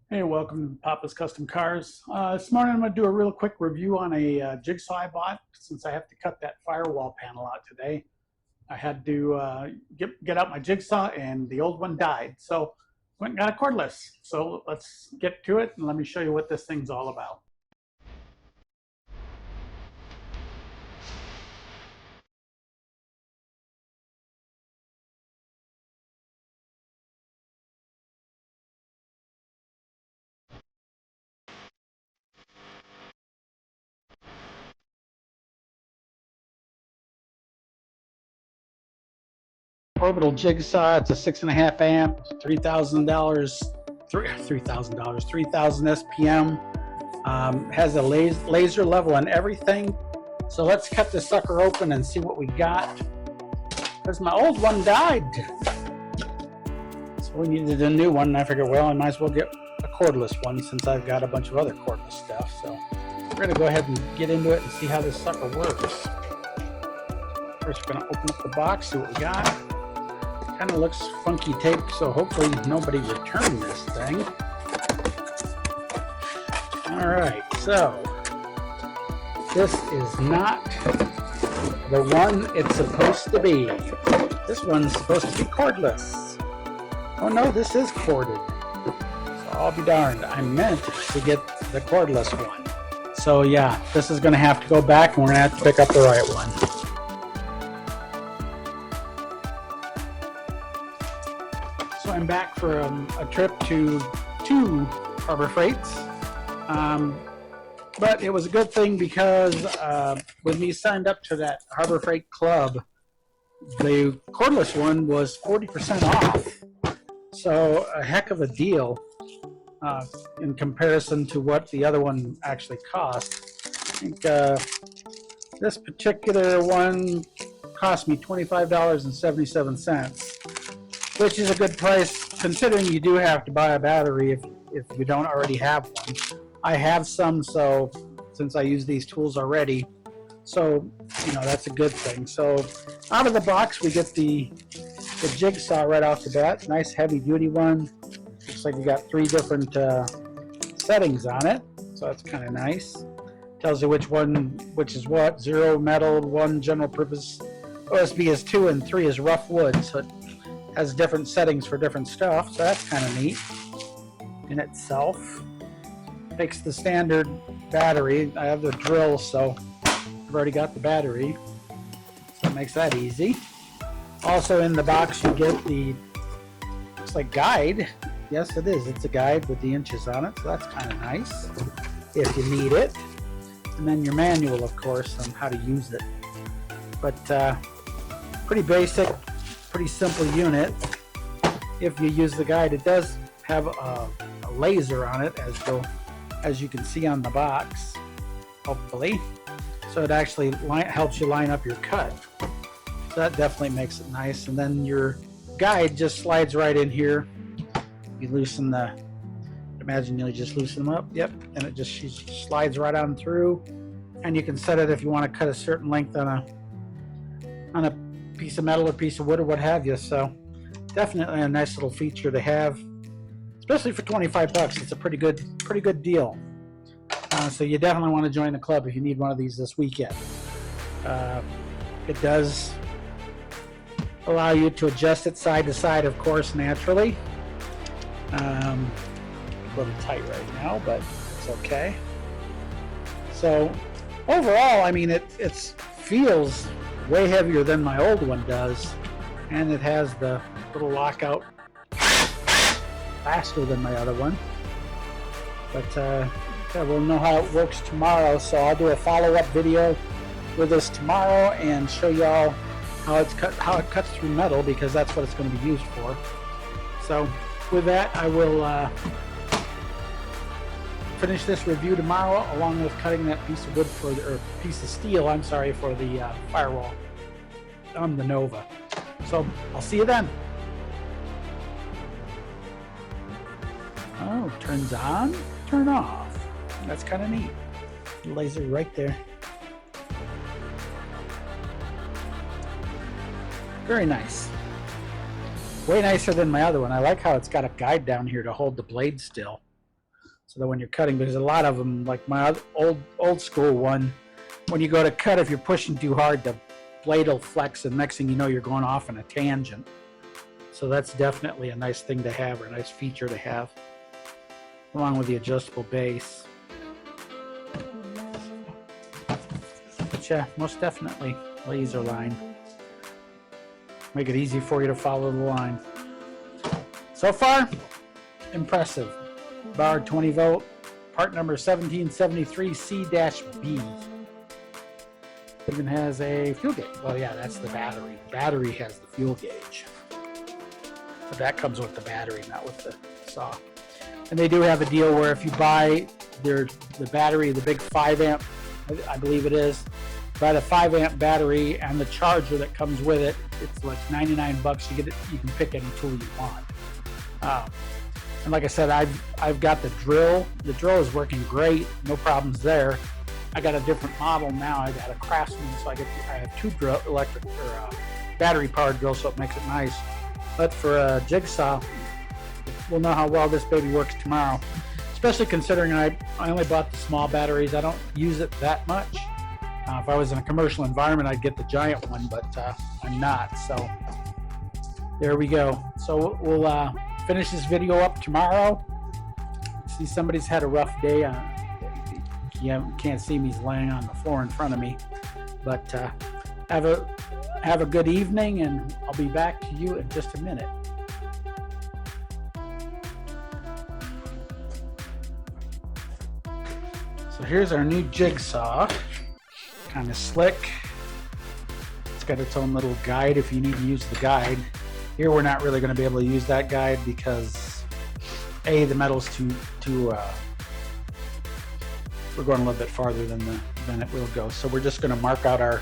Hey, welcome to Papa's Custom Cars. This morning I'm going to do a real quick review on a Jigsaw I bought since I have to cut that firewall panel out today. I had to get out my Jigsaw and the old one died. So went and got a cordless. So let's get to it and let me show you what this thing's all about. Orbital Jigsaw, it's a 6.5 amp, $3,000, $3,000, 3,000 SPM. Has a laser level and everything. So let's cut this sucker open and see what we got. Because my old one died. So we needed a new one, and I figured, well, I might as well get a cordless one since I've got a bunch of other cordless stuff. So we're going to go ahead and get into it and see how this sucker works. First, we're going to open up the box, see what we got. Kind of looks funky tape, so hopefully nobody returned this thing. Alright, so this is not the one it's supposed to be. This one's supposed to be cordless. Oh no, this is corded. So I'll be darned, I meant to get the cordless one. So yeah, this is going to have to go back and we're going to have to pick up the right one. So I'm back for a trip to two Harbor Freights. But it was a good thing because when we signed up to that Harbor Freight Club, the cordless one was 40% off. So a heck of a deal in comparison to what the other one actually cost. I think this particular one cost me $25.77. Which is a good price considering you do have to buy a battery if you don't already have one. I have some, so since I use these tools already, so you know that's a good thing. So out of the box we get the Jigsaw right off the bat. Nice heavy duty one. Looks like you got 3 different settings on it, so that's kind of nice. Tells you which is what. 0 metal, 1 general purpose, OSB is 2, and 3 is rough wood. So it has different settings for different stuff, so that's kind of neat in itself. Takes the standard battery. I have the drill, so I've already got the battery, so it makes that easy. Also in the box you get the, looks like guide. Yes, it is. It's a guide with the inches on it, so that's kind of nice if you need it. And then your manual, of course, on how to use it. But pretty basic, pretty simple unit. If you use the guide, it does have a laser on it, as you can see on the box, hopefully. So it actually helps you line up your cut. So that definitely makes it nice. And then your guide just slides right in here. You loosen imagine you just loosen them up. Yep, and it just slides right on through. And you can set it if you want to cut a certain length on a piece of metal or piece of wood or what have you. So definitely a nice little feature to have, especially for 25 bucks. It's a pretty good deal. So you definitely want to join the club if you need one of these this weekend. It does allow you to adjust it side to side, of course, naturally. A little tight right now, but it's okay. So overall, I mean, it feels way heavier than my old one does, and it has the little lockout faster than my other one. But yeah, we'll know how it works tomorrow, so I'll do a follow-up video with this tomorrow and show y'all how it cuts through metal, because that's what it's going to be used for. So with that, I will finish this review tomorrow, along with cutting that piece of wood or piece of steel, I'm sorry, for the firewall on the Nova. So I'll see you then. Oh, turns on, turn off. That's kind of neat. Laser right there. Very nice. Way nicer than my other one. I like how it's got a guide down here to hold the blade still. so that when you're cutting, because a lot of them, like my old school one, when you go to cut, if you're pushing too hard, the blade will flex, and next thing you know, you're going off in a tangent. So that's definitely a nice thing to have, or a nice feature to have, along with the adjustable base. But yeah, most definitely laser line. Make it easy for you to follow the line. So far, impressive. Bauer 20 volt, part number 1773C-B. Even has a fuel gauge. Well, yeah, that's the battery. The battery has the fuel gauge. But that comes with the battery, not with the saw. And they do have a deal where if you buy the battery, the big 5 amp, I believe it is, buy the 5 amp battery and the charger that comes with it, it's like 99 bucks. You get it, you can pick any tool you want. And like I said, I've got the drill. The drill is working great, no problems there. I got a different model now. I got a Craftsman, so I have 2 drill, electric or battery powered drills, so it makes it nice. But for a Jigsaw, we'll know how well this baby works tomorrow. Especially considering I only bought the small batteries. I don't use it that much. If I was in a commercial environment, I'd get the giant one, but I'm not. So there we go. So we'll finish this video up tomorrow. See, somebody's had a rough day. You can't see me, he's laying on the floor in front of me. But have a good evening, and I'll be back to you in just a minute. So here's our new Jigsaw. Kind of slick. It's got its own little guide if you need to use the guide. Here we're not really going to be able to use that guide because A, the metal's too we're going a little bit farther than it will go. So we're just going to mark out our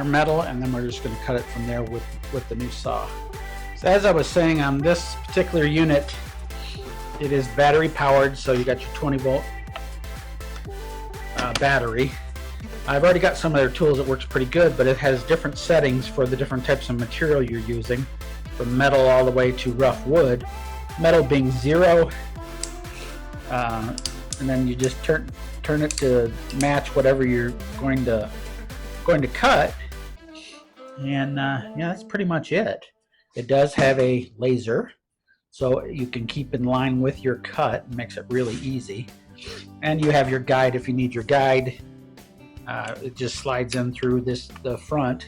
metal, and then we're just going to cut it from there with the new saw. So as I was saying, on this particular unit, it is battery powered, so you got your 20 volt battery. I've already got some of their tools that works pretty good, but it has different settings for the different types of material you're using, from metal all the way to rough wood. Metal being 0, and then you just turn it to match whatever you're going to cut, and yeah, that's pretty much it. It does have a laser, so you can keep in line with your cut. It makes it really easy. And you have your guide if you need your guide. It just slides in through the front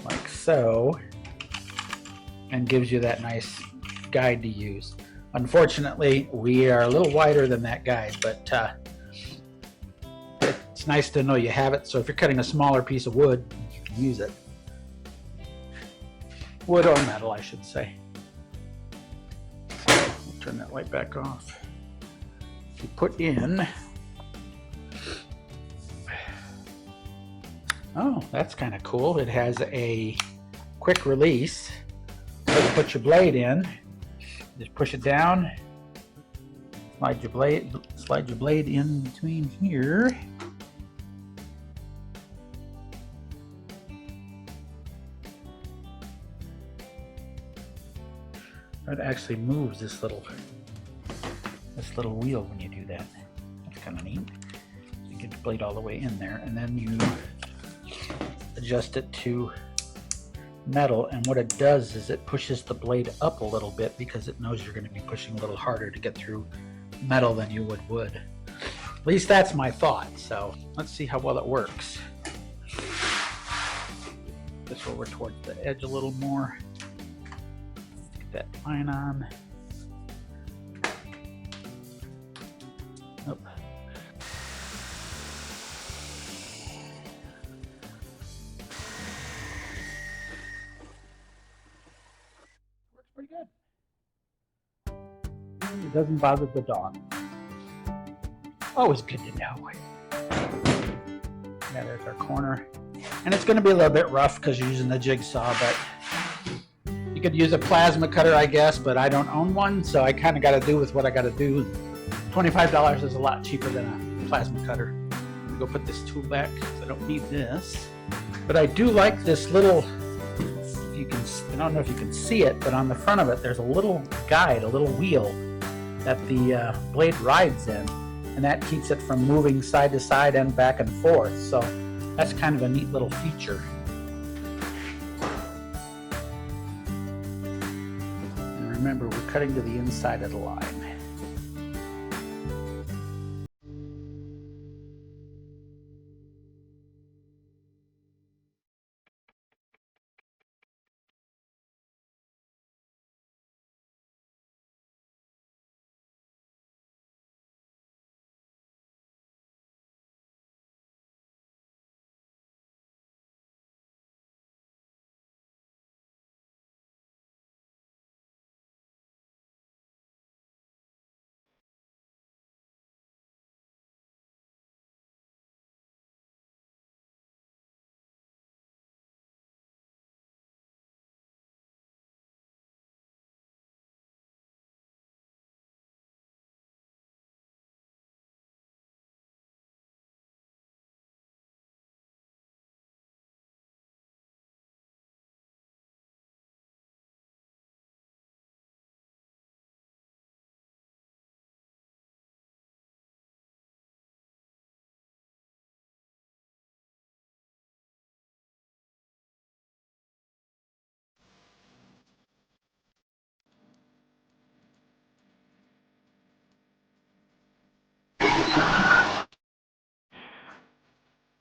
like so, and gives you that nice guide to use. Unfortunately, we are a little wider than that guide, but it's nice to know you have it. So if you're cutting a smaller piece of wood, you can use it. Wood or metal, I should say. So we'll turn that light back off. You put in. Oh, that's kind of cool. It has a quick release. So you put your blade in, just push it down, slide your blade in between here. It actually moves this little wheel when you do that. That's kind of neat. You get the blade all the way in there, and then you adjust it to metal, and what it does is it pushes the blade up a little bit because it knows you're going to be pushing a little harder to get through metal than you would wood. At least that's my thought. So let's see how well it works. This over towards the edge a little more. Get that line on. Oh. Works pretty good. It doesn't bother the dog. Always good to know. Yeah, there's our corner. And it's going to be a little bit rough because you're using the jigsaw, but you could use a plasma cutter, I guess, but I don't own one, so I kind of got to do with what I got to do. $25 is a lot cheaper than a plasma cutter. I'm gonna go put this tool back because I don't need this. But I do like this little, if you can, I don't know if you can see it, but on the front of it, there's a little guide, a little wheel the blade rides in, and that keeps it from moving side to side and back and forth. So that's kind of a neat little feature. And remember, we're cutting to the inside of the line.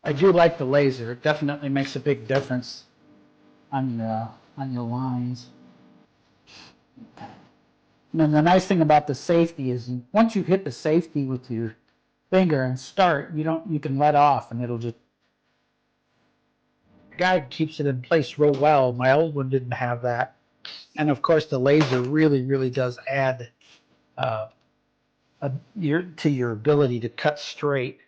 I do like the laser. It definitely makes a big difference on your lines. And then the nice thing about the safety is once you hit the safety with your finger and start, you can let off and it'll just guide keeps it in place real well. My old one didn't have that. And of course the laser really does add to your ability to cut straight.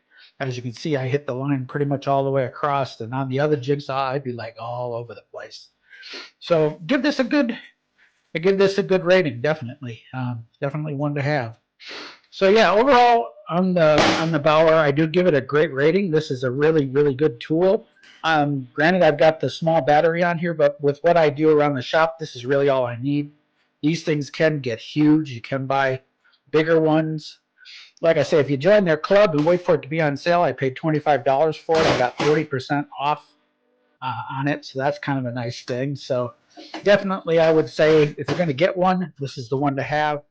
As you can see, I hit the line pretty much all the way across, and on the other jigsaw I'd be like all over the place. So give this a good rating, definitely. Definitely one to have. So yeah, overall on the Bauer, I do give it a great rating. This is a really good tool. Granted, I've got the small battery on here, but with what I do around the shop, this is really all I need. These things can get huge. You can buy bigger ones. Like I say, if you join their club and wait for it to be on sale, I paid $25 for it. I got 30% off on it, so that's kind of a nice thing. So definitely, I would say if you're going to get one, this is the one to have.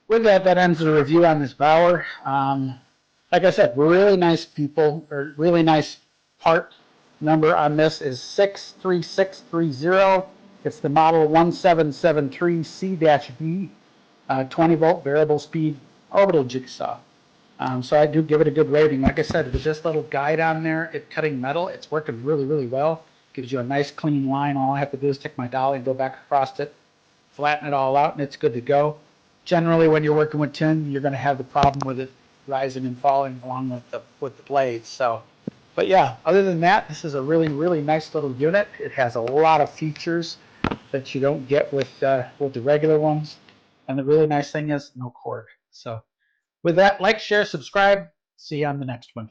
With that, that ends the review on this Bauer. Like I said, we're really nice people, or really nice part number on this is 63630. It's the model 1773C-B, 20-volt variable speed orbital jigsaw. So I do give it a good rating. Like I said, with this little guide on there, it's cutting metal. It's working really well. Gives you a nice clean line. All I have to do is take my dolly and go back across it, flatten it all out, and it's good to go. Generally, when you're working with tin, you're going to have the problem with it rising and falling along with the blades. So, but yeah, other than that, this is a really nice little unit. It has a lot of features that you don't get with the regular ones, and the really nice thing is no cord. So, with that, like, share, subscribe. See you on the next one.